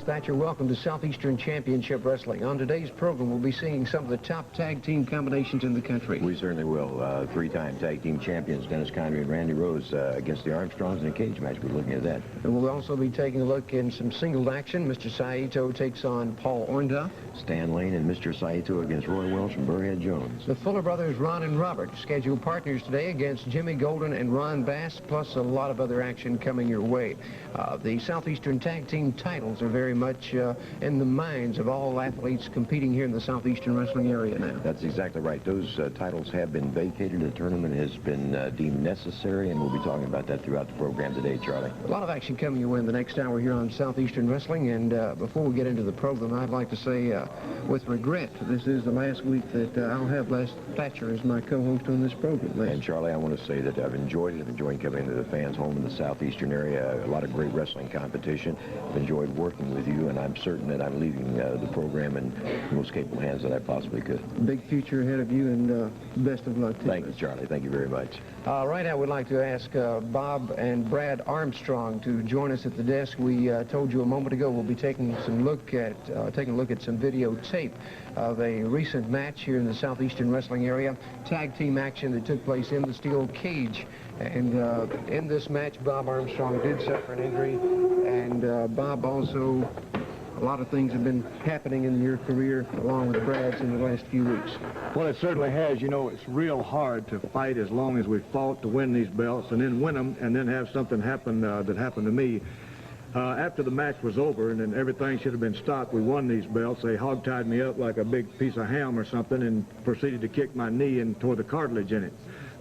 Thatcher. Welcome to Southeastern Championship Wrestling. On today's program, we'll be seeing some of the top tag team combinations in the country. We certainly will. Three-time tag team champions Dennis Connery and Randy Rose against the Armstrongs in a cage match. We're looking at that. And we'll also be taking a look in some singled action. Mr. Saito takes on Paul Orndorff. Stan Lane and Mr. Saito against Roy Welch and Burrhead Jones. The Fuller brothers, Ron and Robert, scheduled partners today against Jimmy Golden and Ron Bass, plus a lot of other action coming your way. The Southeastern tag team titles are very much in the minds of all athletes competing here in the Southeastern wrestling area now. That's exactly right. Those titles have been vacated. The tournament has been deemed necessary, and we'll be talking about that throughout the program today, Charlie. A lot of action coming your way in the next hour here on Southeastern Wrestling, and before we get into the program, I'd like to say with regret, this is the last week that I'll have Les Thatcher as my co-host on this program. And Charlie, I want to say that I've enjoyed it. I've enjoyed coming to the fans' home in the Southeastern area. A lot of great wrestling competition. I've enjoyed working with you, and I'm certain that I'm leaving the program in the most capable hands that I possibly could. Big future ahead of you, and best of luck to you. Thank you, Charlie. Thank you very much. Right now, we'd like to ask Bob and Brad Armstrong to join us at the desk. We told you a moment ago we'll be taking a look at some videotape of a recent match here in the Southeastern wrestling area, tag team action that took place in the steel cage. And in this match, Bob Armstrong did suffer an injury, and Bob also, a lot of things have been happening in your career along with Brad's in the last few weeks. Well, it certainly has. You know, it's real hard to fight as long as we fought to win these belts and then win them and then have something happen that happened to me. After the match was over and then everything should have been stopped, we won these belts. They hog-tied me up like a big piece of ham or something and proceeded to kick my knee and tore the cartilage in it.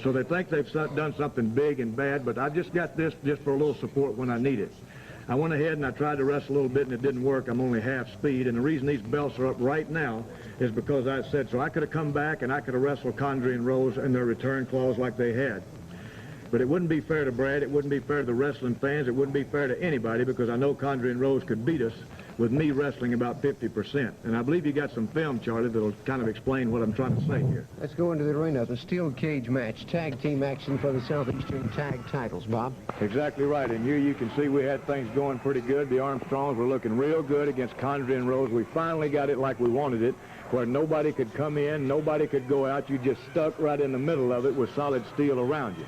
So they think they've done something big and bad, but I just got this just for a little support when I need it. I went ahead and I tried to wrestle a little bit and it didn't work. I'm only half speed, and the reason these belts are up right now is because I said so. I could have come back and I could have wrestled Condrey and Rose in their return clause like they had. But it wouldn't be fair to Brad, it wouldn't be fair to the wrestling fans, it wouldn't be fair to anybody, because I know Condrey and Rose could beat us with me wrestling about 50%. And I believe you got some film, Charlie, that'll kind of explain what I'm trying to say here. Let's go into the arena. The steel cage match, tag team action for the Southeastern tag titles, Bob. Exactly right. And here you can see we had things going pretty good. The Armstrongs were looking real good against Condrey and Rose. We finally got it like we wanted it, where nobody could come in, nobody could go out. You just stuck right in the middle of it with solid steel around you.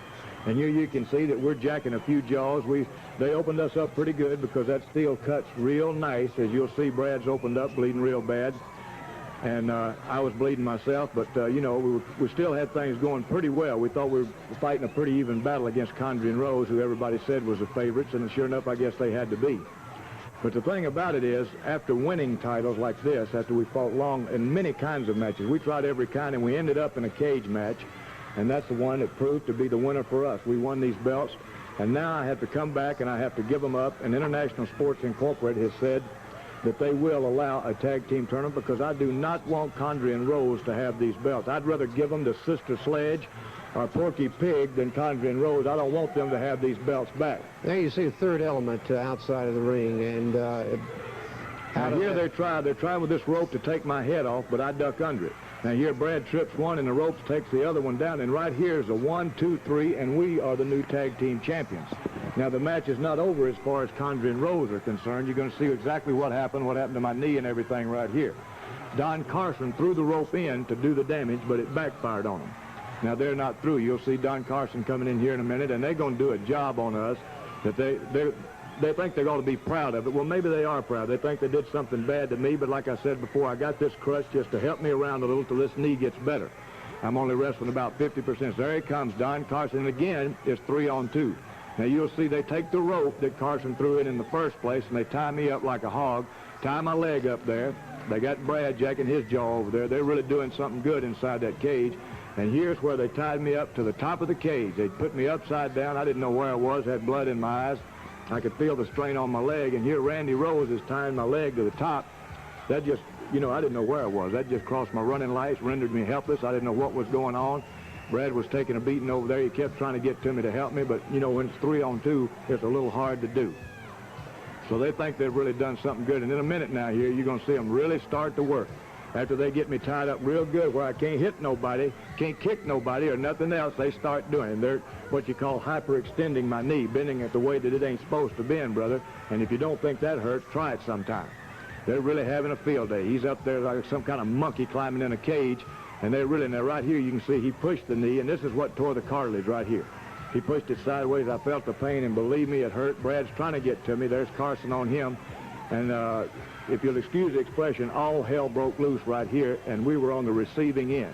And here you can see that we're jacking a few jaws. They opened us up pretty good because that steel cuts real nice. As you'll see, Brad's opened up, bleeding real bad. And I was bleeding myself, but, you know, we still had things going pretty well. We thought we were fighting a pretty even battle against Condrey and Rose, who everybody said was the favorites, and sure enough, I guess they had to be. But the thing about it is, after winning titles like this, after we fought long in many kinds of matches, we tried every kind, and we ended up in a cage match. And that's the one that proved to be the winner for us. We won these belts, and now I have to come back and I have to give them up. And International Sports Incorporated has said that they will allow a tag team tournament because I do not want Condrey and Rose to have these belts. I'd rather give them to Sister Sledge or Porky Pig than Condrey and Rose. I don't want them to have these belts back. There you see a third element outside of the ring, and here they're trying with this rope to take my head off, but I duck under it. Now here Brad trips one and the ropes takes the other one down, and right here is a 1, 2, 3, and we are the new tag team champions. Now the match is not over as far as Condrey and Rose are concerned. You're going to see exactly what happened to my knee and everything right here. Don Carson threw the rope in to do the damage, but it backfired on him. Now they're not through. You'll see Don Carson coming in here in a minute, and they're going to do a job on us that they think they're going to be proud of it. Well, maybe they are proud. They think they did something bad to me, but like I said before, I got this crutch just to help me around a little till this knee gets better. I'm only wrestling about 50%. So there he comes, Don Carson, and again, it's 3-on-2. Now you'll see they take the rope that Carson threw in the first place, and they tie me up like a hog, tie my leg up there. They got Brad jacking his jaw over there. They're really doing something good inside that cage. And here's where they tied me up to the top of the cage. They put me upside down. I didn't know where I was, had blood in my eyes. I could feel the strain on my leg, and here Randy Rose is tying my leg to the top. That just, you know, I didn't know where I was. That just crossed my running lights, rendered me helpless. I didn't know what was going on. Brad was taking a beating over there. He kept trying to get to me to help me, but, you know, when it's 3-on-2, it's a little hard to do. So they think they've really done something good. And in a minute now here, you're going to see them really start to work. After they get me tied up real good where I can't hit nobody, can't kick nobody or nothing else, they start doing it. They're what you call hyperextending my knee, bending it the way that it ain't supposed to bend, brother. And if you don't think that hurts, try it sometime. They're really having a field day. He's up there like some kind of monkey climbing in a cage, and now right here you can see he pushed the knee, and this is what tore the cartilage right here. He pushed it sideways. I felt the pain, and believe me, it hurt. Brad's trying to get to me. There's Carson on him, and if you'll excuse the expression, all hell broke loose right here, and we were on the receiving end.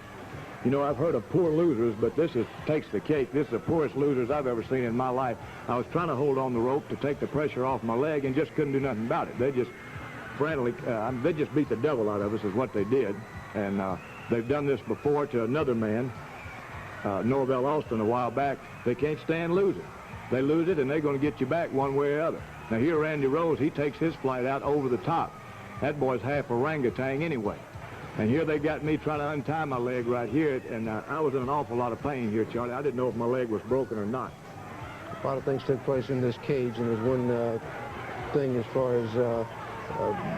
You know, I've heard of poor losers, but this takes the cake. This is the poorest losers I've ever seen in my life. I was trying to hold on the rope to take the pressure off my leg and just couldn't do nothing about it. They just frantically, they just beat the devil out of us is what they did. And they've done this before to another man, Norvell Austin, a while back. They can't stand losing. They lose it, and they're going to get you back one way or the other. Now, here, Randy Rose, he takes his flight out over the top. That boy's half orangutan anyway. And here they got me trying to untie my leg right here, and I was in an awful lot of pain here, Charlie. I didn't know if my leg was broken or not. A lot of things took place in this cage, and there's one thing as far as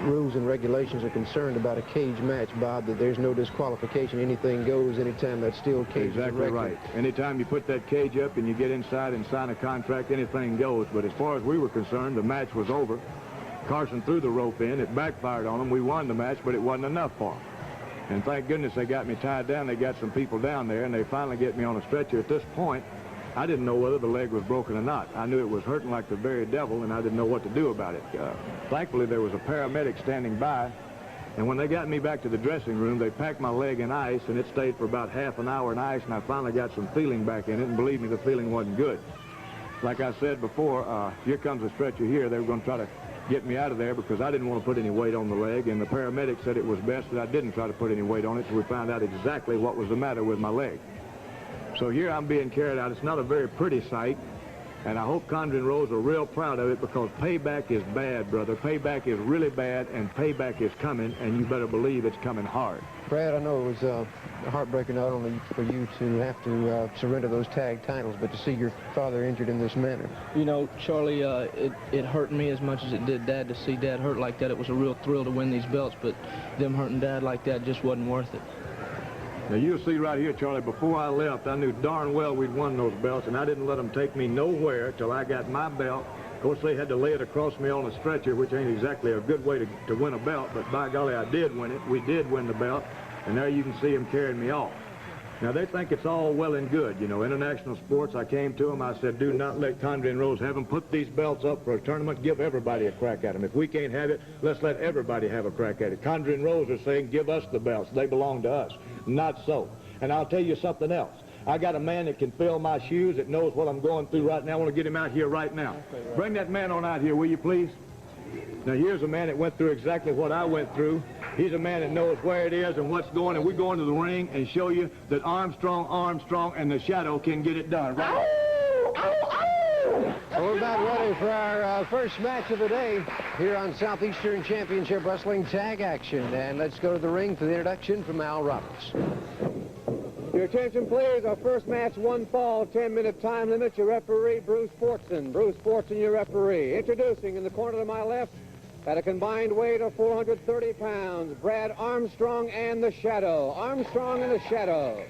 rules and regulations are concerned about a cage match, Bob, that there's no disqualification. Anything goes anytime that steel cage is exactly erected. Right. Anytime you put that cage up and you get inside and sign a contract, anything goes. But as far as we were concerned, the match was over. Carson threw the rope in. It backfired on him. We won the match, but it wasn't enough for him. And thank goodness they got me tied down. They got some people down there, and they finally get me on a stretcher. At this point, I didn't know whether the leg was broken or not. I knew it was hurting like the very devil, and I didn't know what to do about it. Thankfully, there was a paramedic standing by, and when they got me back to the dressing room, they packed my leg in ice, and it stayed for about half an hour in ice, and I finally got some feeling back in it, and believe me, the feeling wasn't good. Like I said before, here comes a stretcher here. They were going to try to get me out of there because I didn't want to put any weight on the leg, and the paramedic said it was best that I didn't try to put any weight on it, so we found out exactly what was the matter with my leg. So here I'm being carried out. It's not a very pretty sight, and I hope Condrey and Rose are real proud of it because payback is bad, brother. Payback is really bad, and payback is coming, and you better believe it's coming hard. Brad, I know it was a heartbreaker not only for you to have to surrender those tag titles, but to see your father injured in this manner. You know, Charlie, it hurt me as much as it did Dad to see Dad hurt like that. It was a real thrill to win these belts, but them hurting Dad like that just wasn't worth it. Now, you'll see right here, Charlie, before I left, I knew darn well we'd won those belts, and I didn't let them take me nowhere till I got my belt. Of course, they had to lay it across me on a stretcher, which ain't exactly a good way to win a belt, but by golly, I did win it. We did win the belt, and there you can see them carrying me off. Now, they think it's all well and good. You know, international sports, I came to them, I said, do not let Condrey and Rose have them. Put these belts up for a tournament. Give everybody a crack at them. If we can't have it, let's let everybody have a crack at it. Condrey and Rose are saying, give us the belts. They belong to us. Not so. And I'll tell you something else. I got a man that can fill my shoes, that knows what I'm going through right now. I want to get him out here right now. Bring that man on out here, will you, please? Now, here's a man that went through exactly what I went through. He's a man that knows where it is and what's going, and we're going to the ring and show you that Armstrong, and the Shadow can get it done. Right? So we're about ready for our first match of the day here on Southeastern Championship Wrestling Tag Action. And let's go to the ring for the introduction from Al Roberts. Your attention, please. Our first match, one fall, 10-minute time limit. Your referee, Bruce Fortson. Bruce Fortson, your referee. Introducing in the corner to my left, at a combined weight of 430 pounds, Brad Armstrong and the Shadow. Armstrong and the Shadow.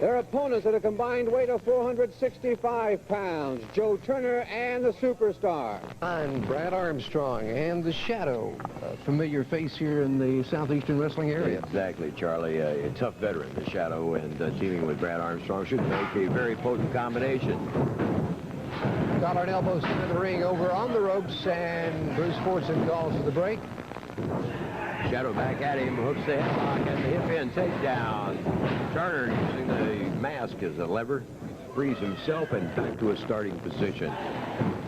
Their opponents at a combined weight of 465 pounds, Joe Turner and the Superstar. I'm Brad Armstrong and the Shadow, a familiar face here in the Southeastern wrestling area. Exactly, Charlie. A tough veteran, the Shadow, and teaming with Brad Armstrong should make a very potent combination. Collar and elbows into the ring over on the ropes, and Bruce Fortson calls for the break. Shadow back at him, hooks the headlock and the hip-in takedown. Turner using the mask as a lever, frees himself and back to a starting position.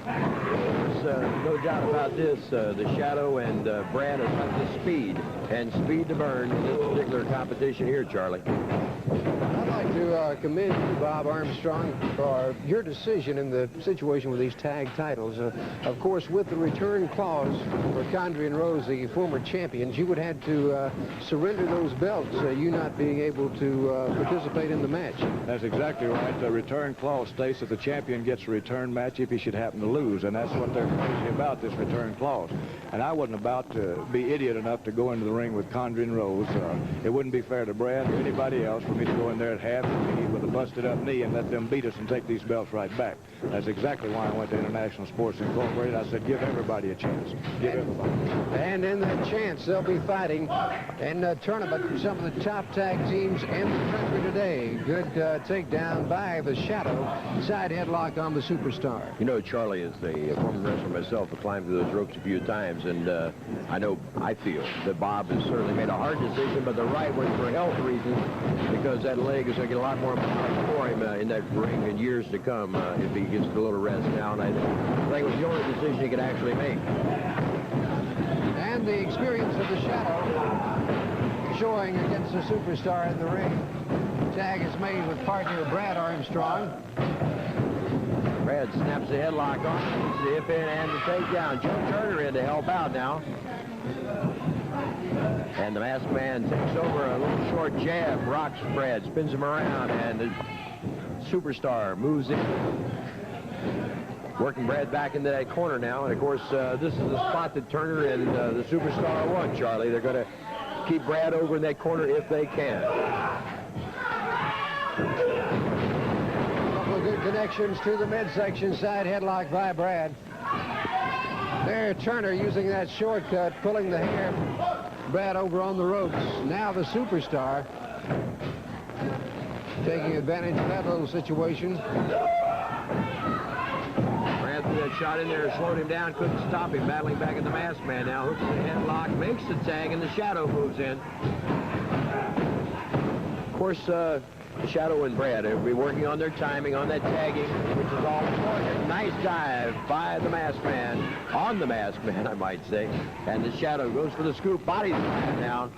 There's no doubt about this. The Shadow and Brad have got the speed and speed to burn in this particular competition here, Charlie. I'd like to commend you, Bob Armstrong, for your decision in the situation with these tag titles. Of course, with the return clause for Condrey and Rose, the former champions, you would have to surrender those belts, you not being able to participate in the match. That's exactly right. The return clause states that the champion gets a return match if he should happen to lose, and that's what they're crazy about, this return clause. And I wasn't about to be idiot enough to go into the ring with Condrey and Rose. It wouldn't be fair to Brad or anybody else for me to go in there at half speed with a busted up knee and let them beat us and take these belts right back. That's exactly why I went to International Sports Incorporated. I said, give everybody a chance. Give everybody. And And in that chance, they'll be fighting in the tournament for some of the top tag teams in the country today. Good takedown by the Shadow. Side headlock on the Superstar. You know, Charlie, as a former wrestler myself, I climbed through those ropes a few times, and I feel that Bob has certainly made a hard decision, but the right one for health reasons, because that leg is going to get a lot more power for him in that ring in years to come if he gets a little rest now. And I think it was the only decision he could actually make. And the experience of the Shadow showing against the Superstar in the ring. Tag is made with partner Brad Armstrong. Brad snaps the headlock on, the hip in and the takedown. Joe Turner in to help out now. And the masked man takes over a little short jab, rocks Brad, spins him around, and the Superstar moves in. Working Brad back into that corner now, and of course, this is the spot that Turner and the Superstar want, Charlie. They're going to keep Brad over in that corner if they can. Couple of good connections to the midsection, side headlock by Brad. There, Turner using that shortcut, pulling the hair. Brad over on the ropes. Now the Superstar taking advantage of that little situation. Threw that shot in there, slowed him down, couldn't stop him, battling back in the masked man now. Hooks the headlock, makes the tag, and the Shadow moves in. Of course, the Shadow and Brad will be working on their timing, on that tagging, which is all important. Nice dive by the masked man, on the masked man, I might say. And the Shadow goes for the scoop, bodies the man down.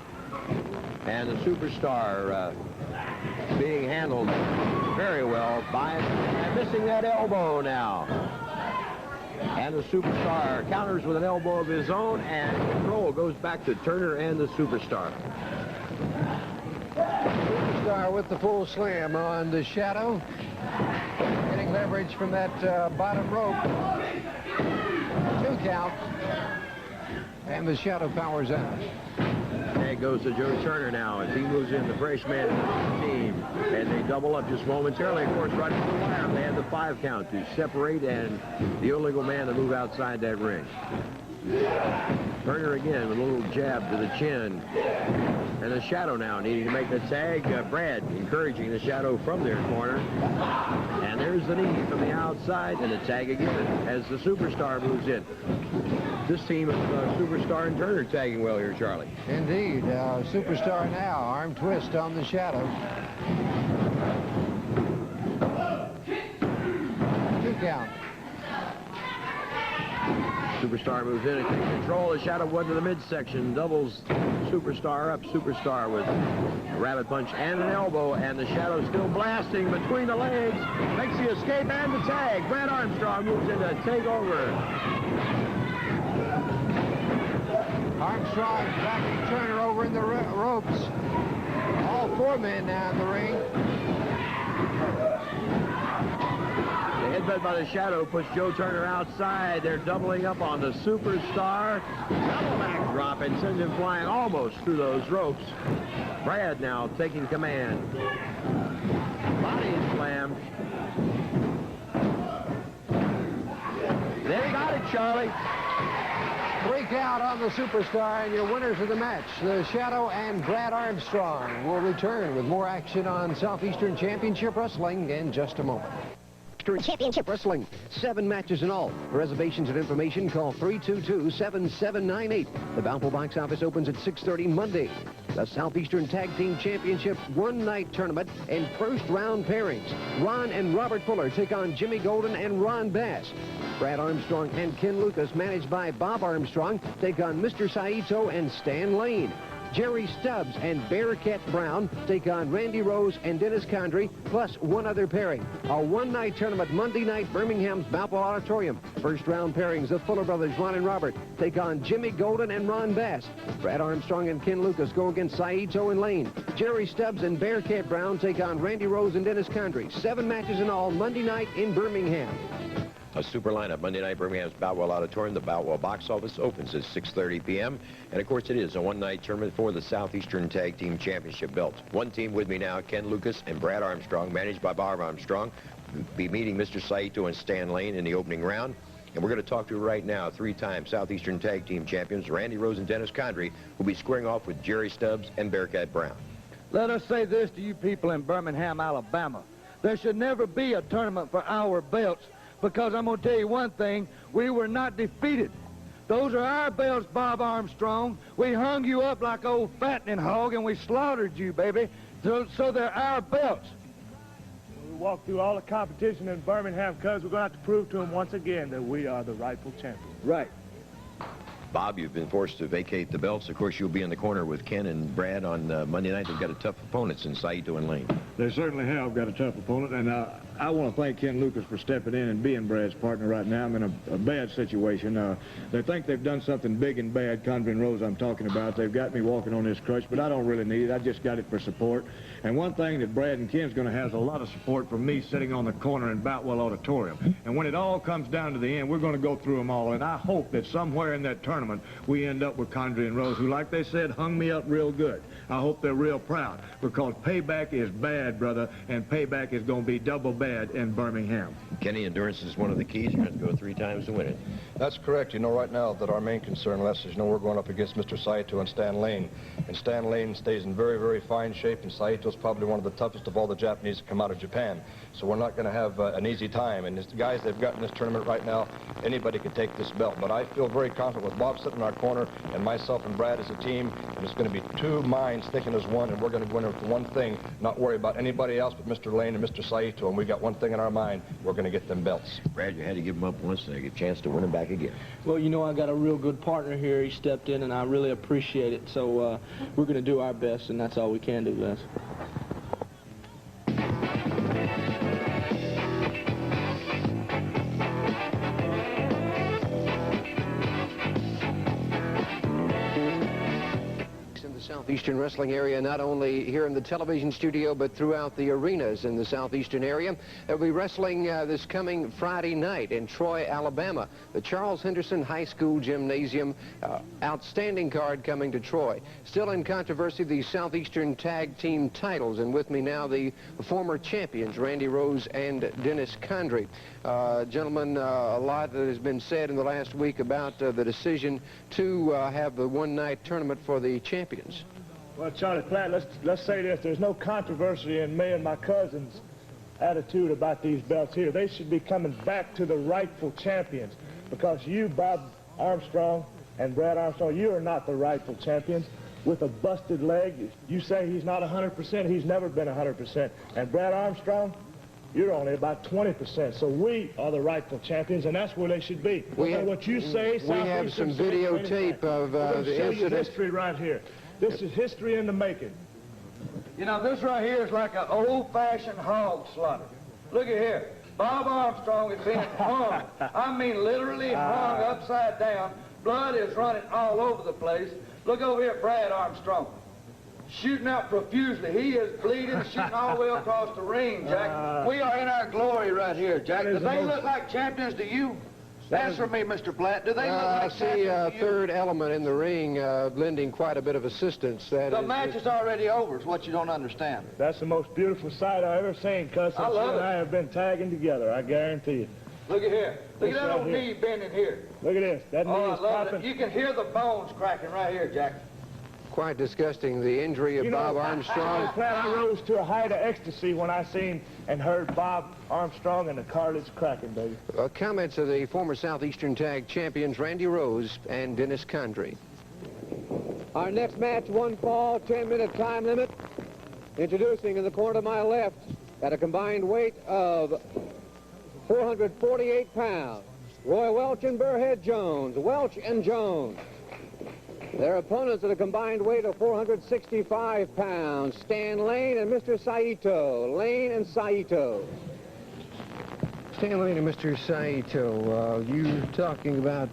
And the Superstar being handled very well by and missing that elbow now. And the Superstar counters with an elbow of his own, and control goes back to Turner and the Superstar. Superstar with the full slam on the Shadow. Getting leverage from that bottom rope. 2 count. And the Shadow powers out. Tag goes to Joe Turner now as he moves in, the fresh man of the team. And they double up just momentarily. Of course, right into the wire, they had the 5 count to separate and the illegal man to move outside that ring. Turner again with a little jab to the chin. And the Shadow now needing to make the tag. Brad encouraging the Shadow from their corner. And there's the knee from the outside, and the tag again as the Superstar moves in. This team of Superstar and Turner tagging well here, Charlie. Indeed. Superstar now, arm twist on the Shadow. 2 count. Superstar moves in and takes control. The Shadow one to the midsection, doubles Superstar up. Superstar with a rabbit punch and an elbow, and the Shadow still blasting between the legs. Makes the escape and the tag. Brad Armstrong moves in to take over. Armstrong backing Turner over in the ropes. All 4 men now in the ring. The headbutt by the Shadow puts Joe Turner outside. They're doubling up on the Superstar. Double back drop and sends him flying almost through those ropes. Brad now taking command. Body slam. They got it, Charlie. 3 count on the Superstar, and your winners of the match, the Shadow and Brad Armstrong, will return with more action on Southeastern Championship Wrestling in just a moment. Championship Wrestling, 7 matches in all. For reservations and information, call 322-7798. The Bountiful Box Office opens at 6:30 Monday. The Southeastern Tag Team Championship one-night tournament and first-round pairings. Ron and Robert Fuller take on Jimmy Golden and Ron Bass. Brad Armstrong and Ken Lucas, managed by Bob Armstrong, take on Mr. Saito and Stan Lane. Jerry Stubbs and Bearcat Brown take on Randy Rose and Dennis Condrey, plus 1 other pairing. A one-night tournament Monday night, Birmingham's Balboa Auditorium. First-round pairings, the Fuller brothers, Ron and Robert, take on Jimmy Golden and Ron Bass. Brad Armstrong and Ken Lucas go against Saito and Lane. Jerry Stubbs and Bearcat Brown take on Randy Rose and Dennis Condrey. 7 matches in all, Monday night in Birmingham. A super lineup Monday night, Birmingham's Boutwell Auditorium. The Boutwell box office opens at 6:30 p.m. And, of course, it is a one-night tournament for the Southeastern Tag Team Championship belts. One team with me now, Ken Lucas and Brad Armstrong, managed by Bob Armstrong, be meeting Mr. Saito and Stan Lane in the opening round. And we're going to talk to right now, three-time Southeastern Tag Team Champions Randy Rose and Dennis Condrey, who will be squaring off with Jerry Stubbs and Bearcat Brown. Let us say this to you people in Birmingham, Alabama. There should never be a tournament for our belts, because I'm going to tell you one thing, we were not defeated. Those are our belts, Bob Armstrong. We hung you up like old fattening hog, and we slaughtered you, baby. So they're our belts. We walked through all the competition in Birmingham because we're going to have to prove to them once again that we are the rightful champions. Right. Bob, you've been forced to vacate the belts. Of course, you'll be in the corner with Ken and Brad on Monday night. They've got a tough opponents in Saito and Lane. They certainly have got a tough opponent, and I want to thank Ken Lucas for stepping in and being Brad's partner right now. I'm in a bad situation. They think they've done something big and bad, Condrey and Rose I'm talking about. They've got me walking on this crutch, but I don't really need it. I just got it for support. And one thing that Brad and Ken's going to have is a lot of support from me sitting on the corner in Boutwell Auditorium. And when it all comes down to the end, we're going to go through them all, and I hope that somewhere in that tournament we end up with Condrey and Rose, who, like they said, hung me up real good. I hope they're real proud, because payback is bad, brother, and payback is going to be double bad in Birmingham. Kenny, endurance is one of the keys. You're going to have to go 3 times to win it. That's correct. You know, right now that our main concern, Les, is, you know, we're going up against Mr. Saito and Stan Lane. And Stan Lane stays in very, very fine shape, and Saito's probably one of the toughest of all the Japanese to come out of Japan. So we're not going to have an easy time. And the guys they've got in this tournament right now, anybody could take this belt. But I feel very confident with Bob sitting in our corner and myself and Brad as a team. And it's going to be 2 minds thinking as one, and we're going to go in with one thing, not worry about anybody else but Mr. Lane and Mr. Saito. And we got one thing in our mind: we're going to get them belts. Brad, you had to give them up once, and they get a chance to win them back again. Well, you know, I got a real good partner here. He stepped in, and I really appreciate it. So we're going to do our best, and that's all we can do, Les. Southeastern wrestling area, not only here in the television studio, but throughout the arenas in the Southeastern area. They'll be wrestling this coming Friday night in Troy, Alabama. The Charles Henderson High School Gymnasium. Outstanding card coming to Troy. Still in controversy, the Southeastern Tag Team titles. And with me now, the former champions, Randy Rose and Dennis Condrey. Gentlemen, a lot that has been said in the last week about the decision to have the one-night tournament for the champions. Well, Charlie Platt, let's say this. There's no controversy in me and my cousins' attitude about these belts here. They should be coming back to the rightful champions, because you, Bob Armstrong and Brad Armstrong, you are not the rightful champions. With a busted leg, you say he's not 100%. He's never been 100%. And Brad Armstrong, you're only about 20%. So we are the rightful champions, and that's where they should be. We have, what you say, we have some videotape of the incident. History right here. This is history in the making. You know, this right here is like an old-fashioned hog slaughter. Look at here. Bob Armstrong is being hung. I mean literally hung upside down. Blood is running all over the place. Look over here at Brad Armstrong. Shooting out profusely. He is bleeding, shooting all the way across the ring, Jack. We are in our glory right here, Jack. Do they look like champions to you? Answer me, Mr. Platt. Do they look like I see champions a to you? third element in the ring lending quite a bit of assistance. That The is, match is already over, is what you don't understand. That's the most beautiful sight I've ever seen, cuz since I you love and it. I have been tagging together, I guarantee you. Look at here. Look at This that right old here. knee bending here. Look at this. That knee Oh, is I love popping. it. You can hear the bones cracking right here, Jack. quite disgusting, the injury of You know, Bob Armstrong. Platt, I rose to a height of ecstasy when I seen and heard Bob Armstrong and the cartilage cracking, baby. Comments of the former Southeastern Tag Champions, Randy Rose and Dennis Condrey. Our next match, 1 fall, 10-minute time limit. Introducing in the corner to my left, at a combined weight of 448 pounds, Roy Welch and Burrhead Jones. Welch and Jones. Their opponents at a combined weight of 465 pounds, Stan Lane and Mr. Saito. Lane and Saito. Stan Lane and Mr. Saito, you talking about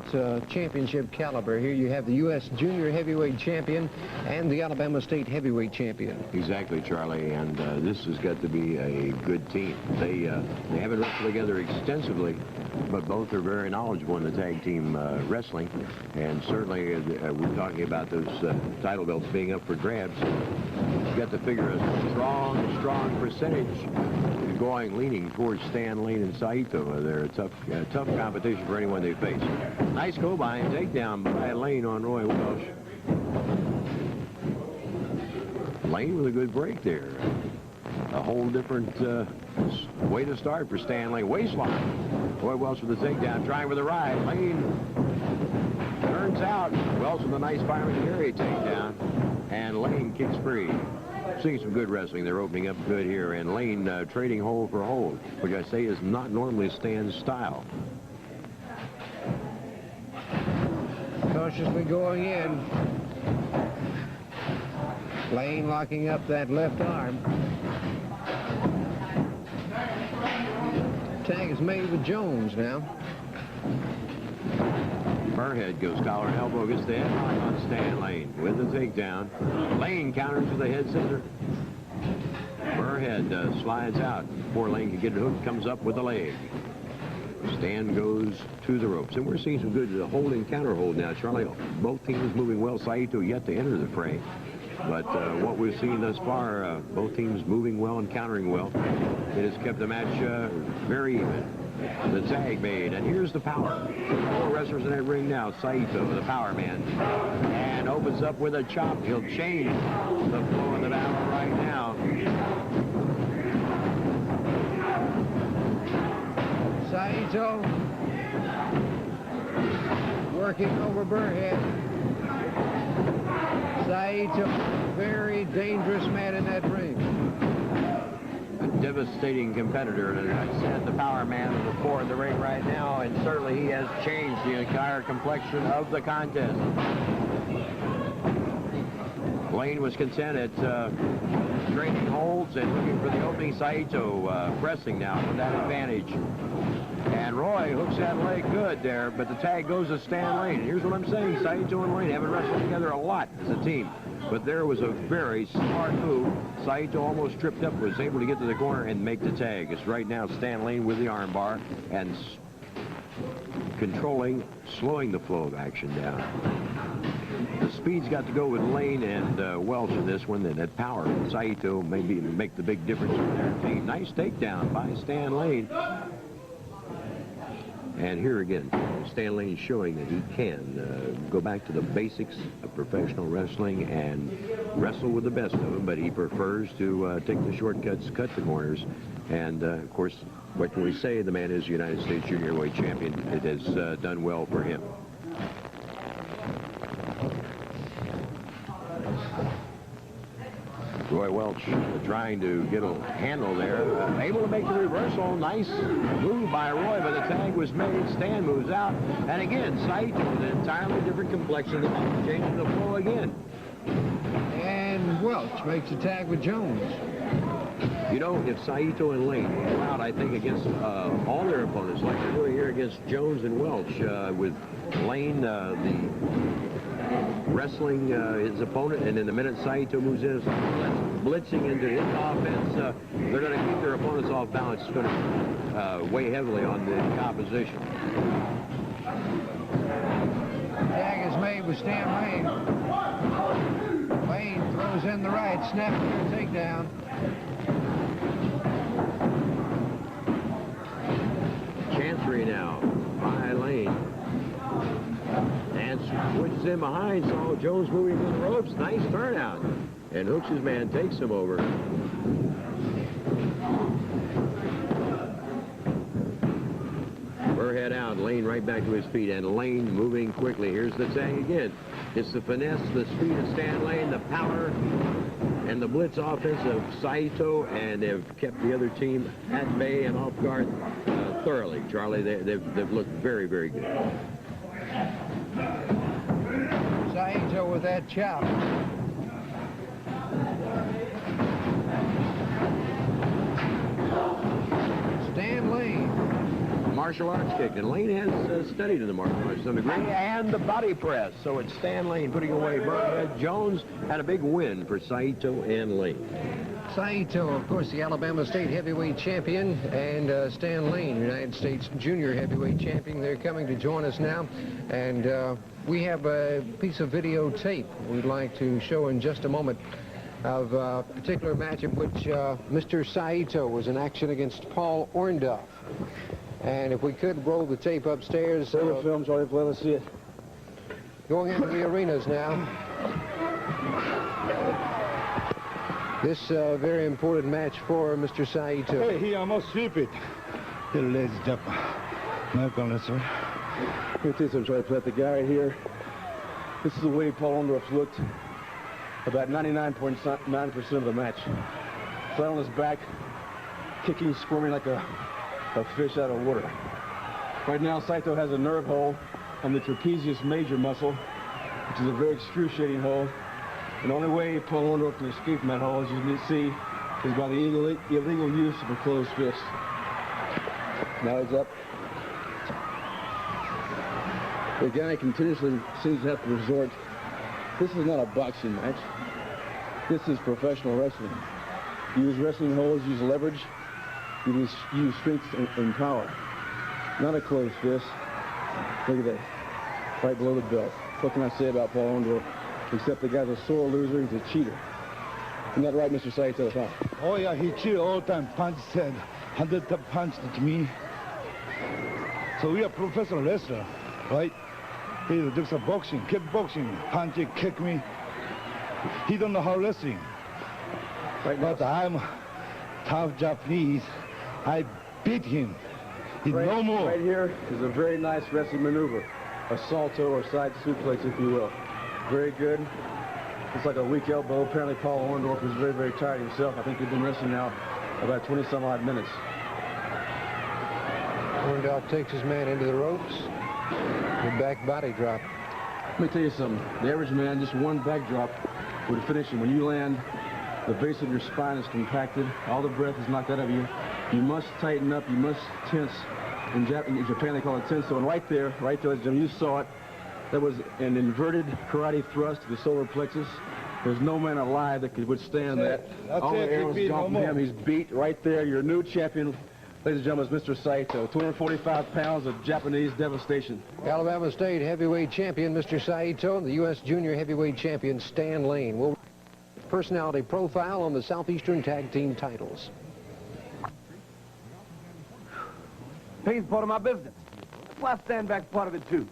championship caliber. Here you have the U.S. Junior Heavyweight Champion and the Alabama State Heavyweight Champion. Exactly, Charlie, and this has got to be a good team. They haven't wrestled together extensively, but both are very knowledgeable in the tag team wrestling, and certainly we're talking about those title belts being up for grabs. You've got to figure a strong percentage leaning towards Stan Lane and Saito. Saito. They're a tough competition for anyone they face. Nice go-by and takedown by Lane on Roy Welch. Lane with a good break there. A whole different way to start for Stan Lane. Waistline. Roy Welch with the takedown, trying with a right. Lane turns out. Welch with a nice firing area takedown. And Lane kicks free. Seeing some good wrestling. They're opening up good here. And Lane trading hold for hold, which I say is not normally Stan's style. Cautiously going in. Lane locking up that left arm. Tag is made with Jones now. Burhead goes collar and elbow, gets the headlock on Stan Lane with the takedown. Lane counters with the head scissor. Burhead slides out before Lane can get it hooked, comes up with the leg. Stan goes to the ropes. And we're seeing some good hold and counter hold now. Charlie, both teams moving well. Saito yet to enter the fray. But what we've seen thus far, both teams moving well and countering well. It has kept the match very even. The tag made, and here's the power. 4 wrestlers in that ring now. Saito, the power man, and opens up with a chop. He'll change the flow of the battle right now. Saito working over Burhead. Saito, very dangerous man in that ring. A devastating competitor, and as I said, the power man of the 4 in the ring right now, and certainly he has changed the entire complexion of the contest. Lane was content at trading holds and looking for the opening. Saito pressing now with that advantage. And Roy hooks that leg good there, but the tag goes to Stan Lane. And here's what I'm saying. Saito and Lane haven't wrestled together a lot as a team. But there was a very smart move. Saito almost tripped up, was able to get to the corner and make the tag. It's right now Stan Lane with the armbar and controlling, slowing the flow of action down. The speed's got to go with Lane and Welch in this one. That power, Saito maybe make the big difference in their team. Nice takedown by Stan Lane. And here again, Stan Lane showing that he can go back to the basics of professional wrestling and wrestle with the best of them, but he prefers to take the shortcuts, cut the corners, and of course, what can we say? The man is United States Junior Heavyweight Champion. It has done well for him. Roy Welch trying to get a handle there. Able to make the reversal. Nice move by Roy, but the tag was made. Stan moves out. And again, Saito with an entirely different complexion. Changing the flow again. And Welch makes a tag with Jones. You know, if Saito and Lane go out, I think, against all their opponents, like they're doing here against Jones and Welch, with Lane, the wrestling his opponent, and in the minute Saito moves in, blitzing into his offense, they're going to keep their opponents off balance. It's going to weigh heavily on the opposition. Tag is made with Stan Lane. Lane throws in the right, snaps to a takedown. Chancery now by Lane. And switches in behind, saw Jones moving to the ropes. Nice turnout. And hooks his man, takes him over. Burhead out, Lane right back to his feet, and Lane moving quickly. Here's the tag again. It's the finesse, the speed of Stan Lane, the power, and the blitz offense of Saito, and they've kept the other team at bay and off guard thoroughly. Charlie, they've looked very, very good. Saito with that chop. Stan Lane. Martial arts kick, and Lane has studied in the martial arts to some degree, and the body press. So it's Stan Lane putting away Burhead. Jones had a big win for Saito and Lane. Saito, of course, the Alabama State Heavyweight Champion, and Stan Lane, United States Junior Heavyweight Champion. They're coming to join us now, and we have a piece of videotape we'd like to show in just a moment of a particular match in which Mr. Saito was in action against Paul Orndorff. And if we could roll the tape upstairs. Film, Charlie, let us see it. Going into the arenas now. This very important match for Mr. Saito. Hey, he almost sweep it. Here, ladies and gentlemen. Welcome, sir. Let me tell you something, Charlie, Platt. The guy right here, this is the way Paul Orndorff's looked about 99.9% of the match. Flat on his back, kicking, squirming like a fish out of water. Right now, Saito has a nerve hole on the trapezius major muscle, which is a very excruciating hole. And the only way Paul Orndorff can escape from that hole, as you can see, is by the illegal use of a closed fist. Now he's up. The guy continuously seems to have to resort. This is not a boxing match. This is professional wrestling. Use wrestling holds, use leverage, use strength and power. Not a closed fist. Look at that. Right below the belt. What can I say about Paul Orndorff? Except the guy's a sore loser, he's a cheater. Isn't that right, Mr. Saito? Huh? Oh, yeah, he cheated all the time. Punch said, 100 punch to me. So we are professional wrestler, right? He does a boxing, kickboxing, punch it, kick me. He don't know how wrestling. Right now, But I'm tough Japanese. I beat him. He's right, no more. Right here is a very nice wrestling maneuver. A salto or side suplex, if you will. Very good. It's like a weak elbow. Apparently Paul Orndorff is very, very tired himself. I think he's been wrestling now about 20-some-odd minutes. Orndorff takes his man into the ropes. The back body drop. Let me tell you something. The average man, just one back drop would finish him. When you land, the base of your spine is compacted. All the breath is knocked out of you. You must tighten up. You must tense. In Japan, they call it tenso. And right there, Jim, you saw it. That was an inverted karate thrust to the solar plexus. There's no man alive that could withstand that. All the arrows gone from him. He's beat right there. Your new champion, ladies and gentlemen, is Mr. Saito. 245 pounds of Japanese devastation. Alabama State heavyweight champion Mr. Saito and the U.S. junior heavyweight champion Stan Lane. We'll personality profile on the Southeastern Tag Team titles. Pain's part of my business. Why stand back part of it, too?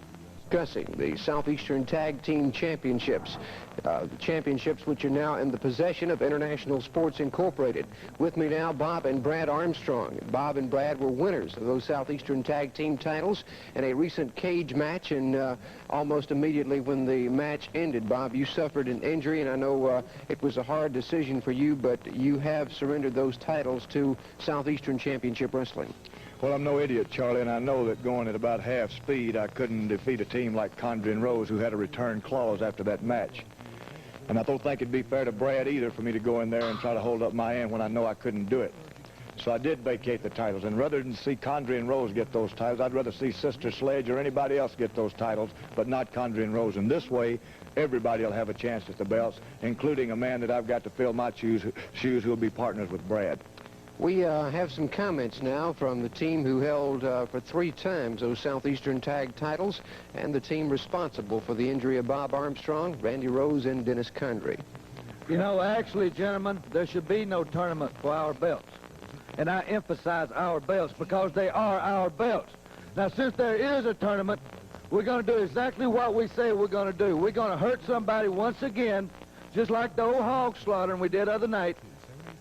Discussing the Southeastern Tag Team Championships. The championships which are now in the possession of International Sports Incorporated. With me now, Bob and Brad Armstrong. Bob and Brad were winners of those Southeastern Tag Team titles in a recent cage match, and almost immediately when the match ended, Bob, you suffered an injury, and I know it was a hard decision for you, but you have surrendered those titles to Southeastern Championship Wrestling. Well, I'm no idiot, Charlie, and I know that going at about half speed, I couldn't defeat a team like Condrey and Rose, who had a return clause after that match. And I don't think it'd be fair to Brad either for me to go in there and try to hold up my end when I know I couldn't do it. So I did vacate the titles, and rather than see Condrey and Rose get those titles, I'd rather see Sister Sledge or anybody else get those titles, but not Condrey and Rose. And this way, everybody will have a chance at the belts, including a man that I've got to fill my shoes who'll be partners with Brad. We have some comments now from the team who held for 3 times those Southeastern Tag titles, and the team responsible for the injury of Bob Armstrong, Randy Rose, and Dennis Condrey. You know, actually, gentlemen, there should be no tournament for our belts. And I emphasize our belts because they are our belts. Now, since there is a tournament, we're going to do exactly what we say we're going to do. We're going to hurt somebody once again, just like the old hog slaughtering we did other night.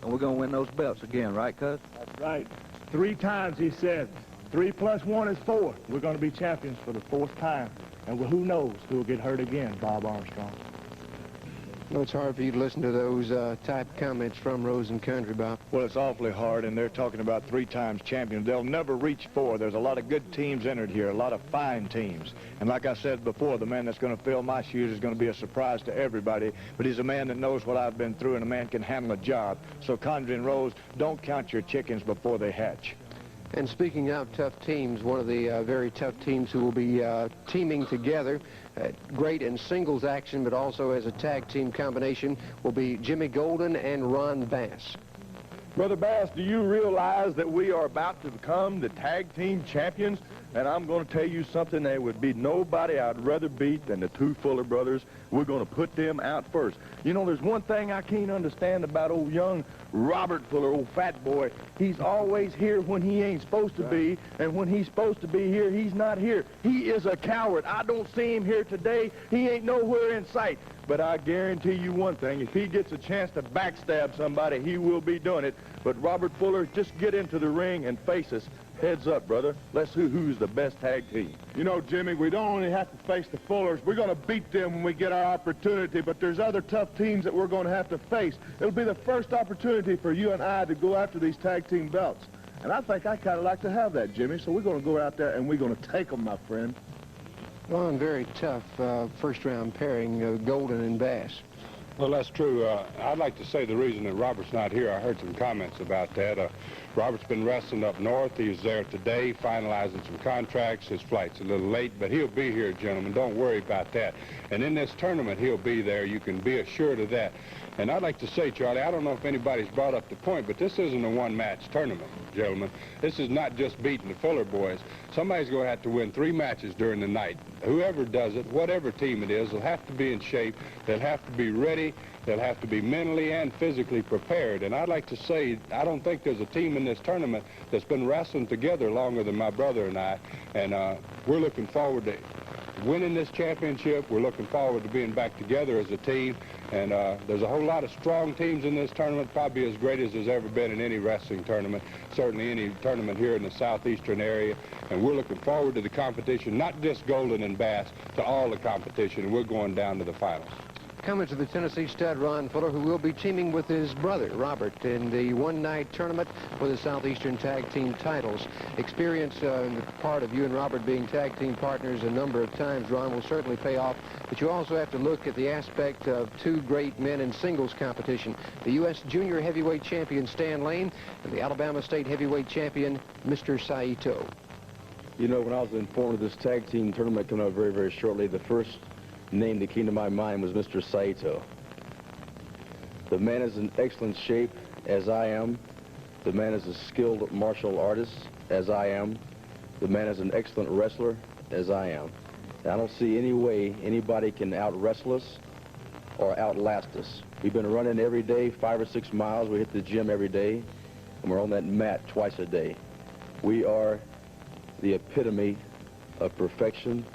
And we're going to win those belts again, right, cuz? That's right. 3 times, he said. 3 plus 1 is 4. We're going to be champions for the 4th time. And who knows who'll get hurt again, Bob Armstrong. No, it's hard for you to listen to those type comments from Rose and Condrey, Bob. Well, it's awfully hard, and they're talking about 3 times champions. They'll never reach 4. There's a lot of good teams entered here, a lot of fine teams. And like I said before, the man that's going to fill my shoes is going to be a surprise to everybody, but he's a man that knows what I've been through, and a man can handle a job. So Condrey and Rose, don't count your chickens before they hatch. And speaking of tough teams, one of the very tough teams who will be teaming together, great in singles action, but also as a tag team combination, will be Jimmy Golden and Ron Bass. Brother Bass, do you realize that we are about to become the tag team champions? And I'm going to tell you something, there would be nobody I'd rather beat than the two Fuller brothers. We're going to put them out first. You know, there's one thing I can't understand about old young Robert Fuller, old fat boy. He's always here when he ain't supposed to be, and when he's supposed to be here, he's not here. He is a coward. I don't see him here today. He ain't nowhere in sight. But I guarantee you one thing, if he gets a chance to backstab somebody, he will be doing it. But Robert Fuller, just get into the ring and face us. Heads up, brother. Let's see who's the best tag team. You know, Jimmy, we don't only have to face the Fullers. We're going to beat them when we get our opportunity, but there's other tough teams that we're going to have to face. It'll be the first opportunity for you and I to go after these tag team belts. And I think I kind of like to have that, Jimmy, so we're going to go out there and we're going to take them, my friend. Well, and very tough first-round pairing, Golden and Bass. Well, that's true. I'd like to say the reason that Robert's not here, I heard some comments about that. Robert's been wrestling up north. He was there today finalizing some contracts. His flight's a little late, but he'll be here, gentlemen. Don't worry about that. And in this tournament, he'll be there. You can be assured of that. And I'd like to say, Charlie, I don't know if anybody's brought up the point, but this isn't a one-match tournament, gentlemen. This is not just beating the Fuller boys. Somebody's going to have to win 3 matches during the night. Whoever does it, whatever team it is, they'll have to be in shape. They'll have to be ready. They'll have to be mentally and physically prepared. And I'd like to say, I don't think there's a team in this tournament that's been wrestling together longer than my brother and I. And we're looking forward to winning this championship. We're looking forward to being back together as a team. And there's a whole lot of strong teams in this tournament, probably as great as there's ever been in any wrestling tournament, certainly any tournament here in the Southeastern area. And we're looking forward to the competition, not just Golden and Bass, to all the competition. And we're going down to the finals. Coming to the Tennessee stud, Ron Fuller, who will be teaming with his brother, Robert, in the one-night tournament for the Southeastern Tag Team titles. Experience in the part of you and Robert being tag team partners a number of times, Ron, will certainly pay off. But you also have to look at the aspect of two great men in singles competition, the U.S. Junior Heavyweight Champion Stan Lane and the Alabama State Heavyweight Champion, Mr. Saito. You know, when I was informed of this tag team tournament coming up very, very shortly, the first name that came to my mind was Mr. Saito. The man is in excellent shape, as I am. The man is a skilled martial artist, as I am. The man is an excellent wrestler, as I am. I don't see any way anybody can out-wrestle us or outlast us. We've been running every day, 5 or 6 miles. We hit the gym every day, and we're on that mat twice a day. We are the epitome of perfection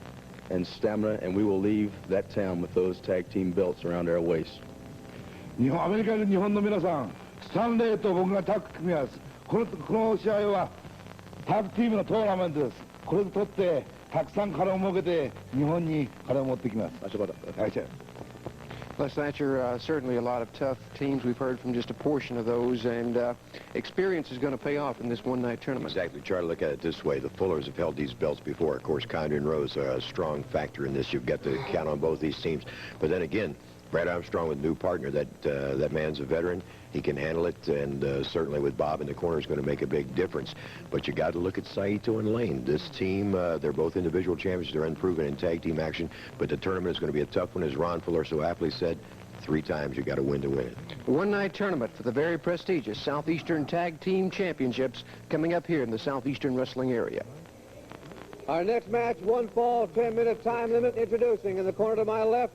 and stamina, and we will leave that town with those tag team belts around our waist. 日本アメリカの日本の皆さん、スタンレーと僕がタッグ組みます。この試合はタッグチームのトーナメントです。これで取ってたくさん金を儲けて日本に金を持ってきます。Les Thatcher, certainly a lot of tough teams. We've heard from just a portion of those, and experience is going to pay off in this one-night tournament. Exactly. Try to look at it this way. The Fullers have held these belts before. Of course, Condon and Rose are a strong factor in this. You've got to count on both these teams. But then again, Brad Armstrong with a new partner. That man's a veteran. He can handle it, and certainly with Bob in the corner is going to make a big difference. But you got to look at Saito and Lane. This team, they're both individual champions. They're unproven in tag team action. But the tournament is going to be a tough one, as Ron Fuller so aptly said. 3 times you got to win to win it. One-night tournament for the very prestigious Southeastern Tag Team Championships coming up here in the Southeastern Wrestling area. Our next match, 1 fall, 10-minute time limit. Introducing in the corner to my left,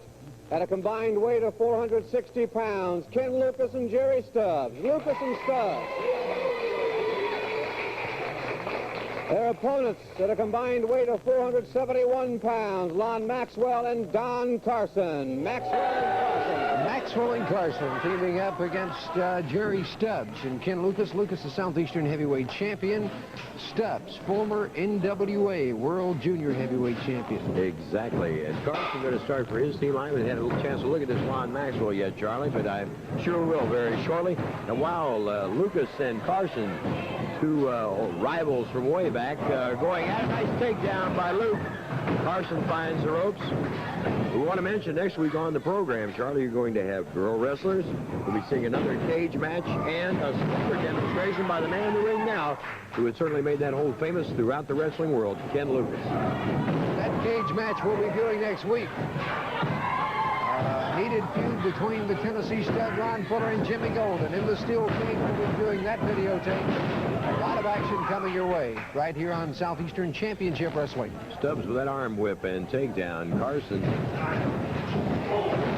at a combined weight of 460 pounds, Ken Lucas and Jerry Stubbs. Lucas and Stubbs. Their opponents at a combined weight of 471 pounds, Lon Maxwell and Don Carson. Maxwell and Carson teaming up against Jerry Stubbs and Ken Lucas. Lucas, the Southeastern Heavyweight Champion. Stubbs, former NWA World Junior Heavyweight Champion. Exactly. And Carson going to start for his team. I haven't had a chance to look at this Lon Maxwell yet, Charlie, but I sure will very shortly. And while Lucas and Carson, two rivals from way back, are going at a nice takedown by Luke. Carson finds the ropes. We want to mention next week on the program, Charlie, you're going to have girl wrestlers. We'll be seeing another cage match and a slipper demonstration by the man in the ring now, who had certainly made that hold famous throughout the wrestling world, Ken Lucas. That cage match we'll be viewing next week. heated feud between the Tennessee stud Ron Fuller and Jimmy Golden. In the Steel Cage, we'll be doing that videotape. A lot of action coming your way right here on Southeastern Championship Wrestling. Stubbs with that arm whip and takedown. Carson puts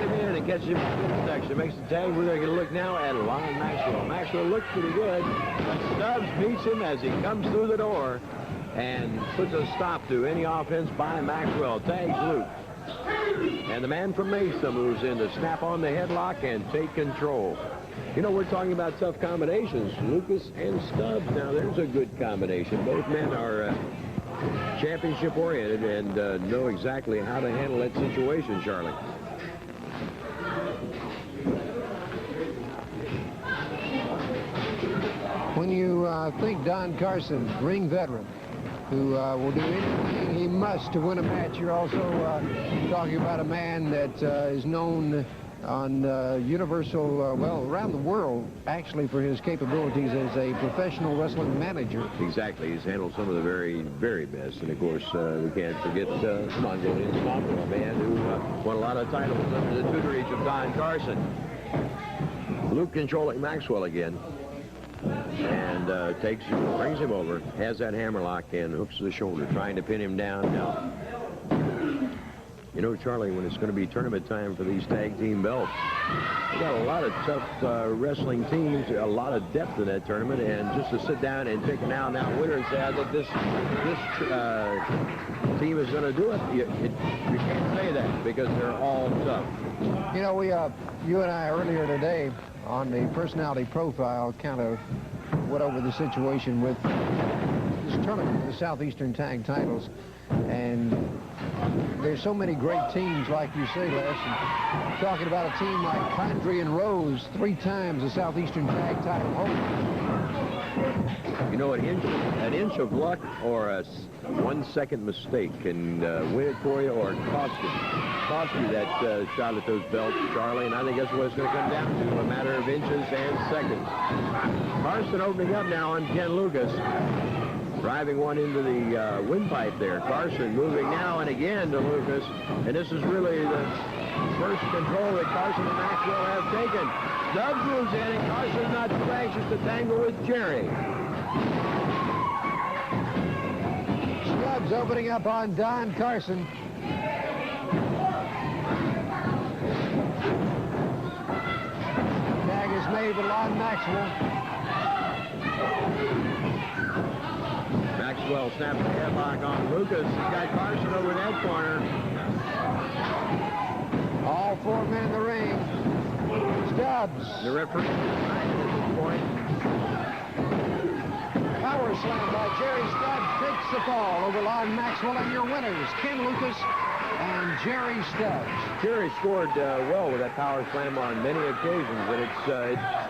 him in and catches him in the section. Makes the tag. We're going to get a look now at Lon Maxwell. Maxwell looks pretty good, but Stubbs meets him as he comes through the door and puts a stop to any offense by Maxwell. Tags Luke. And the man from Mesa moves in to snap on the headlock and take control. You know, we're talking about tough combinations. Lucas and Stubbs. Now, there's a good combination. Both men are championship-oriented and know exactly how to handle that situation, Charlie. When you think Don Carson, ring veteran, who will do anything he must to win a match, you're also talking about a man that is known on universal, well, around the world, actually, for his capabilities as a professional wrestling manager. Exactly. He's handled some of the very, very best. And, of course, we can't forget Mongolian Stomper, a man who won a lot of titles under the tutorage of Don Carson. Luke controlling Maxwell again. And brings him over, has that hammerlock and hooks to the shoulder, trying to pin him down. Now, you know, Charlie, when it's going to be tournament time for these tag team belts, we got a lot of tough wrestling teams, a lot of depth in that tournament, and just to sit down and pick an out-and-out winner and say, I think this team is going to do it, you can't say that because they're all tough. You know, you and I earlier today on the personality profile kind of went over the situation with this tournament, the Southeastern Tag Titles, and there's so many great teams, like you say, Les, and talking about a team like Condrey and Rose, 3 times the Southeastern Tag Title holder. You know, an inch of luck or a 1-second mistake can win it for you or cost you that shot at those belts, Charlie, and I think that's what it's going to come down to, a matter of inches and seconds. Carson opening up now on Ken Lucas, driving one into the windpipe there. Carson moving now and again to Lucas, and this is really the first control that Carson and Maxwell have taken. Stubbs moves in, and Carson's not too anxious to tangle with Jerry. Stubbs opening up on Don Carson. Tag is made with Lon Maxwell. Maxwell snaps the headlock on Lucas. He's got Carson over in that corner. All 4 men in the ring. Stubbs. The referee is decided at this point. Power slam by Jerry Stubbs takes the fall over Lon Maxwell, and your winners, Ken Lucas and Jerry Stubbs. Jerry scored well with that power slam on many occasions, and it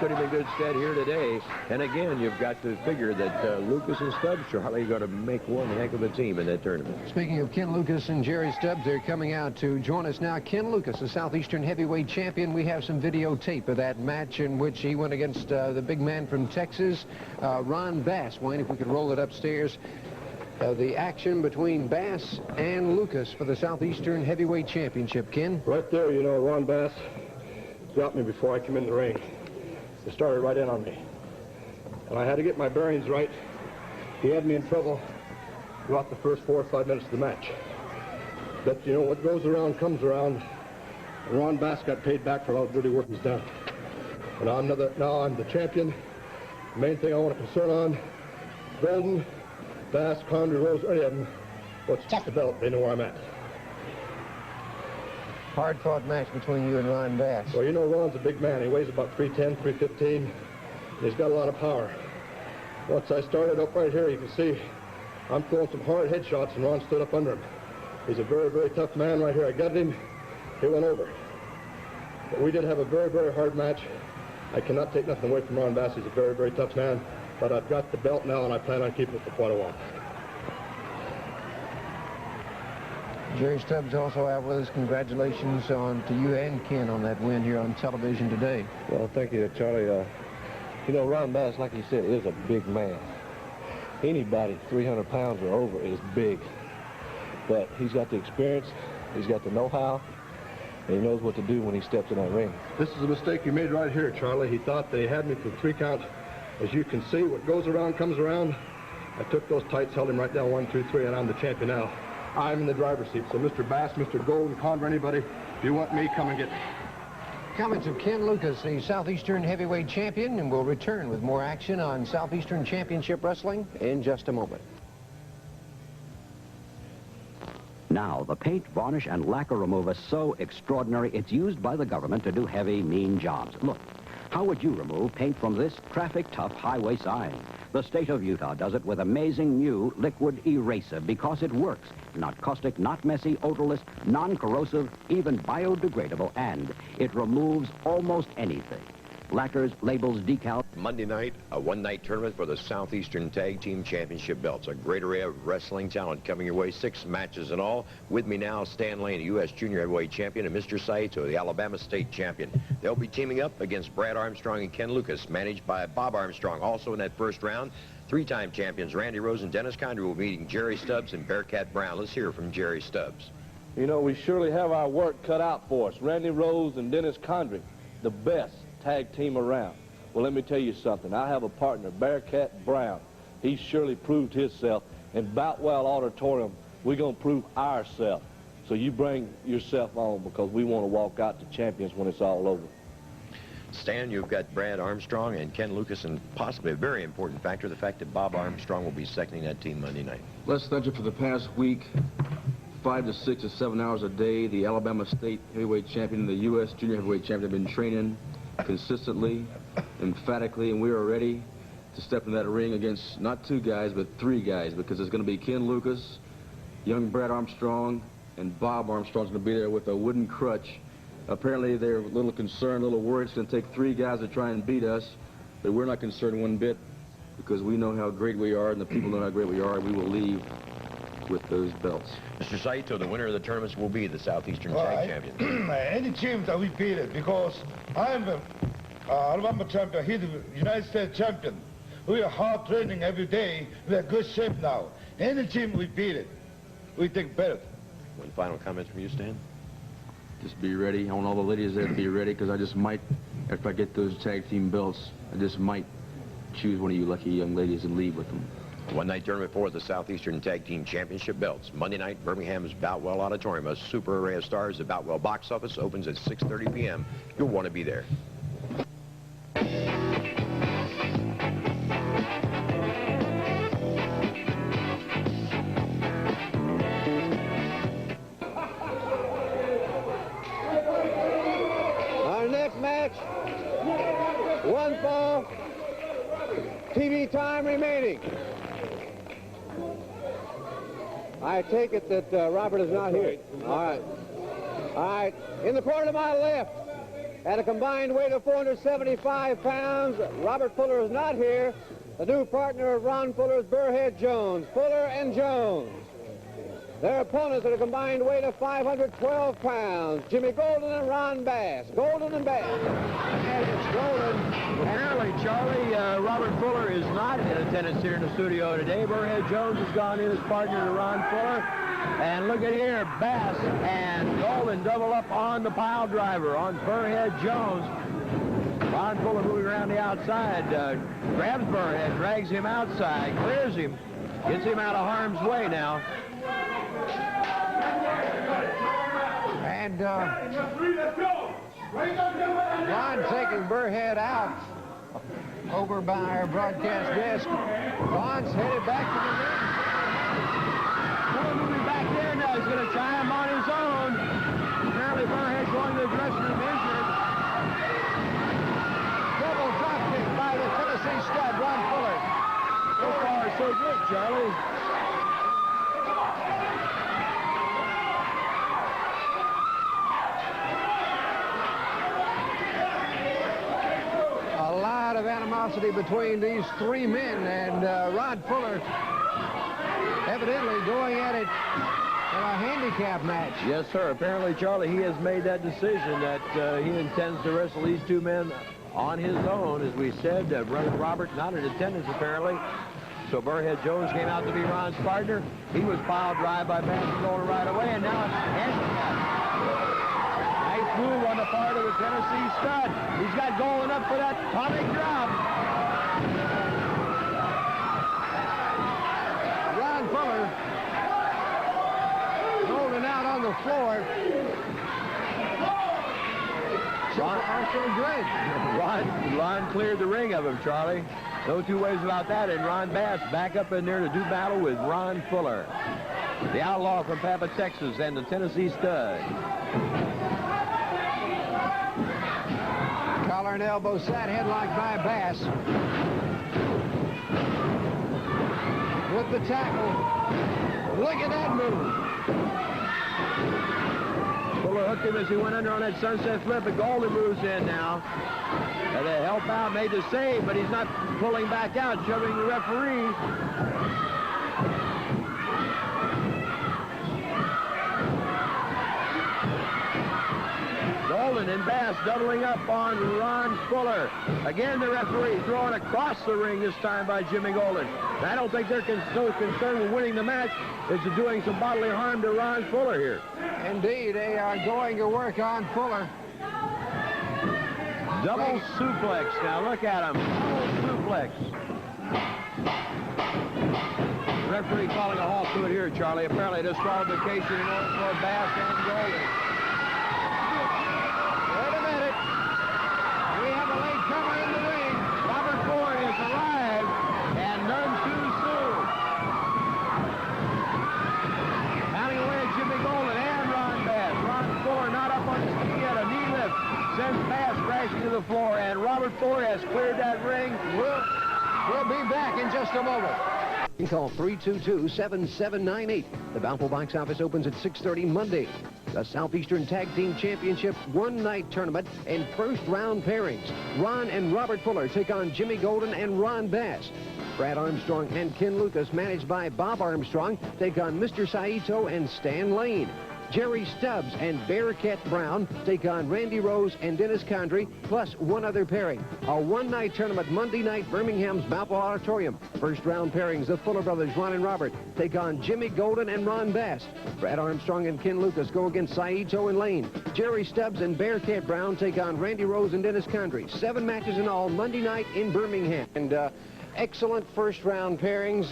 put him in good stead here today. And again, you've got to figure that Lucas and Stubbs, Charlie, are going to make one heck of a team in that tournament. Speaking of Ken Lucas and Jerry Stubbs, they're coming out to join us now. Ken Lucas, the Southeastern heavyweight champion. We have some videotape of that match in which he went against the big man from Texas, Ron Bass. Wayne, if we could roll it upstairs. The action between Bass and Lucas for the Southeastern Heavyweight Championship. Ken? Right there, you know, Ron Bass dropped me before I came in the ring. He started right in on me. And I had to get my bearings right. He had me in trouble throughout the first 4 or 5 minutes of the match. But, you know, what goes around comes around. And Ron Bass got paid back for all the dirty work he's done. And now I'm the champion. The main thing I want to concern on, Golden, Bass, Condrey, Rose, any of them, what's the belt, they know where I'm at. Hard-fought match between you and Ron Bass. Well, you know, Ron's a big man. He weighs about 310, 315. And he's got a lot of power. Once I started up right here, you can see I'm throwing some hard head shots, and Ron stood up under him. He's a very, very tough man right here. I got him. He went over. But we did have a very, very hard match. I cannot take nothing away from Ron Bass. He's a very, very tough man. But I've got the belt now, and I plan on keeping it for quite a while. Jerry Stubbs also out with us. Congratulations to you and Ken on that win here on television today. Well, thank you, Charlie. You know, Ron Bass, like you said, is a big man. Anybody 300 pounds or over is big. But he's got the experience, he's got the know-how, and he knows what to do when he steps in that ring. This is a mistake you made right here, Charlie. He thought they had me for 3 count. As you can see, what goes around comes around. I took those tights, held him right down, 1, 2, 3, and I'm the champion now. I'm in the driver's seat. So Mr. Bass, Mr. Golden, Condor, anybody, if you want me, come and get me. Comments of Ken Lucas, the Southeastern heavyweight champion, and we'll return with more action on Southeastern Championship Wrestling in just a moment. Now, the paint, varnish, and lacquer remover is so extraordinary, it's used by the government to do heavy, mean jobs. Look, how would you remove paint from this traffic-tough highway sign? The state of Utah does it with amazing new liquid eraser because it works. Not caustic, not messy, odorless, non-corrosive, even biodegradable, and it removes almost anything. Lacquers, labels, decals. Monday night, a one-night tournament for the Southeastern Tag Team Championship belts. A great array of wrestling talent coming your way, 6 matches in all. With me now, Stan Lane, the U.S. Junior Heavyweight Champion, and Mr. Saito, the Alabama State Champion. They'll be teaming up against Brad Armstrong and Ken Lucas, managed by Bob Armstrong. Also in that first round, 3-time champions Randy Rose and Dennis Condrey will be meeting Jerry Stubbs and Bearcat Brown. Let's hear from Jerry Stubbs. You know, we surely have our work cut out for us. Randy Rose and Dennis Condrey, the best tag team around. Well, let me tell you something. I have a partner, Bearcat Brown. He surely proved himself. In Boutwell Auditorium, we're going to prove ourselves. So you bring yourself on because we want to walk out to champions when it's all over. Stan, you've got Brad Armstrong and Ken Lucas, and possibly a very important factor, the fact that Bob Armstrong will be seconding that team Monday night. Les Spencer, for the past week, 5 to 6 to 7 hours a day, the Alabama State Heavyweight Champion and the U.S. Junior Heavyweight Champion have been training consistently, emphatically, and we are ready to step in that ring against not 2 guys, but 3 guys, because it's going to be Ken Lucas, young Brad Armstrong, and Bob Armstrong's going to be there with a wooden crutch. Apparently, they're a little concerned, a little worried. It's going to take 3 guys to try and beat us, but we're not concerned one bit because we know how great we are, and the people know how great we are, and we will leave with those belts. Mr. Saito, the winner of the tournaments will be the Southeastern Tag Champion. Any team that we beat it because I'm Alabama champion, he's the United States champion. We are hard training every day. We are good shape now. Any team we beat it, we think better. One final comment from you, Stan? Just be ready. I want all the ladies there to be ready because I just might, if I get those tag team belts, I just might choose one of you lucky young ladies and leave with them. One-night tournament for the Southeastern Tag Team Championship belts. Monday night, Birmingham's Boutwell Auditorium. A super array of stars. The Boutwell box office opens at 6:30 p.m. You'll want to be there. Our next match, 1 fall, TV time remaining. I take it that Robert is not here. All right. All right. In the corner to my left, at a combined weight of 475 pounds, Robert Fuller is not here. The new partner of Ron Fuller is Burrhead Jones. Fuller and Jones. Their opponents at a combined weight of 512 pounds, Jimmy Golden and Ron Bass. Golden and Bass. As it's Golden. Apparently, Charlie, Robert Fuller is not in attendance here in the studio today. Burrhead Jones has gone in as partner to Ron Fuller. And look at here, Bass and Golden double up on the pile driver on Burrhead Jones. Ron Fuller moving around the outside, grabs Burrhead, drags him outside, clears him, gets him out of harm's way now. And Ron taking Burrhead out over by our broadcast desk. Ron's headed back to the ring. Fuller moving back there now. He's going to try him on his own. Apparently Burrhead going to the dressing room injured. Double drop kick by the Tennessee stud, Ron Fuller. So far, so good, Charlie. A lot of animosity between these 3 men, and Ron Fuller evidently going at it in a handicap match. Yes, sir. Apparently, Charlie, he has made that decision that he intends to wrestle these 2 men on his own. As we said, Robert not in attendance, apparently. So Burrhead Jones came out to be Ron's partner. He was piled dry by Bass and Golden right away, and now it's handicap. Nice move on the part of the Tennessee stud. He's got Golden up for that atomic drop. Ron Fuller rolling out on the floor. Ron cleared the ring of him, Charlie. No two ways about that. And Ron Bass back up in there to do battle with Ron Fuller, the outlaw from Papa, Texas, and the Tennessee stud. Collar and elbow sat headlock by Bass. With the tackle. Look at that move. Fuller hooked him as he went under on that sunset flip, but Golden moves in now. And the help out made the save, but he's not pulling back out, shoving the referee. Golden and Bass doubling up on Ron Fuller. Again, the referee throwing across the ring this time by Jimmy Golden. I don't think they're so concerned with winning the match as to doing some bodily harm to Ron Fuller here. Indeed, they are going to work on Fuller. Double suplex. Now look at him. Double suplex. The referee calling a halt to it here, Charlie. Apparently a disqualification in order for Bass and Golden. Wait a minute. We have a late comer in the ring. Robert Ford has arrived, and none too soon. Pounding away at Jimmy Golden and Ron Bass. Ron Fuller not up on his feet yet. A knee lift sends Bass crashing to the floor, and Robert Fuller has cleared that ring. We'll be back in just a moment. Call 322-7798. The Bountiful Box Office opens at 6:30 Monday. The Southeastern Tag Team Championship one-night tournament and first round pairings. Ron and Robert Fuller take on Jimmy Golden and Ron Bass. Brad Armstrong and Ken Lucas, managed by Bob Armstrong, take on Mr. Saito and Stan Lane. Jerry Stubbs and Bearcat Brown take on Randy Rose and Dennis Condrey, plus one other pairing. A one-night tournament Monday night, Birmingham's Bountiful Auditorium. First round pairings, the Fuller brothers, Ron and Robert, take on Jimmy Golden and Ron Bass. Brad Armstrong and Ken Lucas go against Saito and Lane. Jerry Stubbs and Bearcat Brown take on Randy Rose and Dennis Condrey. 7 matches in all Monday night in Birmingham. And excellent first round pairings.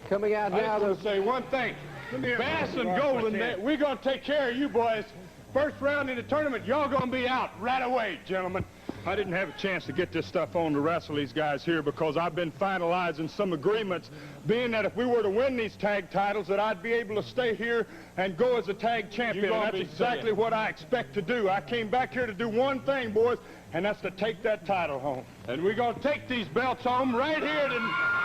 Coming out now. I just want to say one thing. Bass and Golden, we're going to take care of you boys. First round in the tournament, y'all going to be out right away, gentlemen. I didn't have a chance to get this stuff on to wrestle these guys here because I've been finalizing some agreements, being that if we were to win these tag titles, that I'd be able to stay here and go as a tag champion. And that's exactly what I expect to do. I came back here to do one thing, boys, and that's to take that title home. And we're going to take these belts home right here.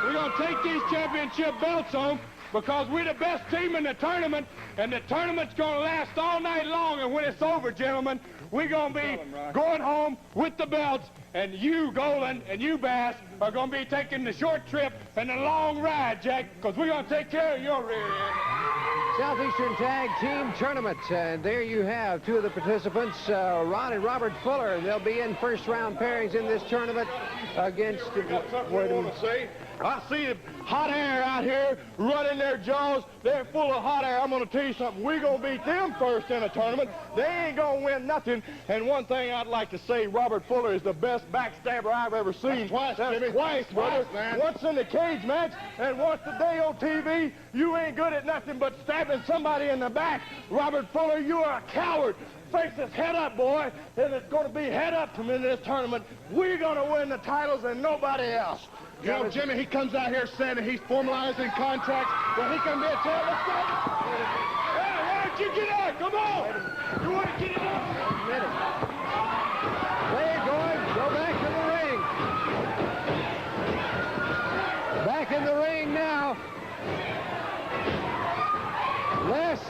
We're going to take these championship belts home, because we're the best team in the tournament, and the tournament's going to last all night long. And when it's over, gentlemen, we're going to be going home with the belts, and you, Golden, and you, Bass, are going to be taking the short trip and the long ride, Jack, because we're going to take care of your rear end. Southeastern Tag Team Tournament. And there you have two of the participants, Ron and Robert Fuller. And they'll be in first round pairings in this tournament against... Got something you want to say? I see hot air out here running their jaws. They're full of hot air. I'm going to tell you something. We're going to beat them first in a tournament. They ain't going to win nothing. And one thing I'd like to say, Robert Fuller is the best backstabber I've ever seen. That's twice, brother. Man. Once in the cage match, and once today on TV. You ain't good at nothing but stabbing somebody in the back. Robert Fuller, you are a coward. Face this head up, boy. And it's going to be head up to in this tournament. We're going to win the titles and nobody else. You know, Jimmy, he comes out here saying that he's formalizing contracts. Well, he can be a champ. Let's go. Hey, why don't you get out? Come on. You want to get it up? Play it going. Go back to the ring. Back in the ring now. Les.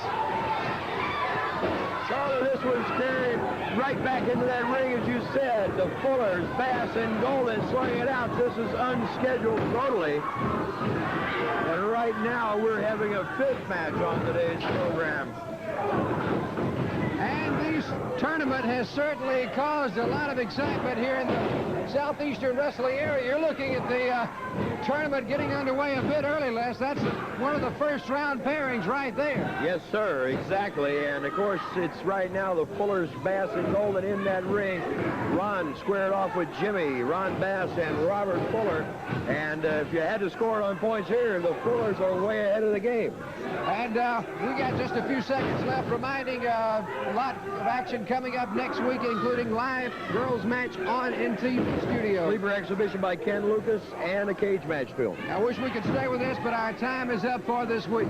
Charlie, this one's carried right back into that ring, as you said. The Fullers, Bass, and Golden swing it out. This is unscheduled totally. And right now, we're having a 5th match on today's program. And these tournament has certainly caused a lot of excitement here in the Southeastern wrestling area. You're looking at the tournament getting underway a bit early, Les. That's one of the first-round pairings right there. Yes, sir, exactly. And, of course, it's right now the Fullers, Bass, and Golden in that ring. Ron squared off with Jimmy, Ron Bass, and Robert Fuller. And if you had to score on points here, the Fullers are way ahead of the game. And we got just a few seconds left, reminding a lot of action coming up next week, including live girls match on NTV Studio. Sleeper exhibition by Ken Lucas and a cage match film. I wish we could stay with this, but our time is up for this week.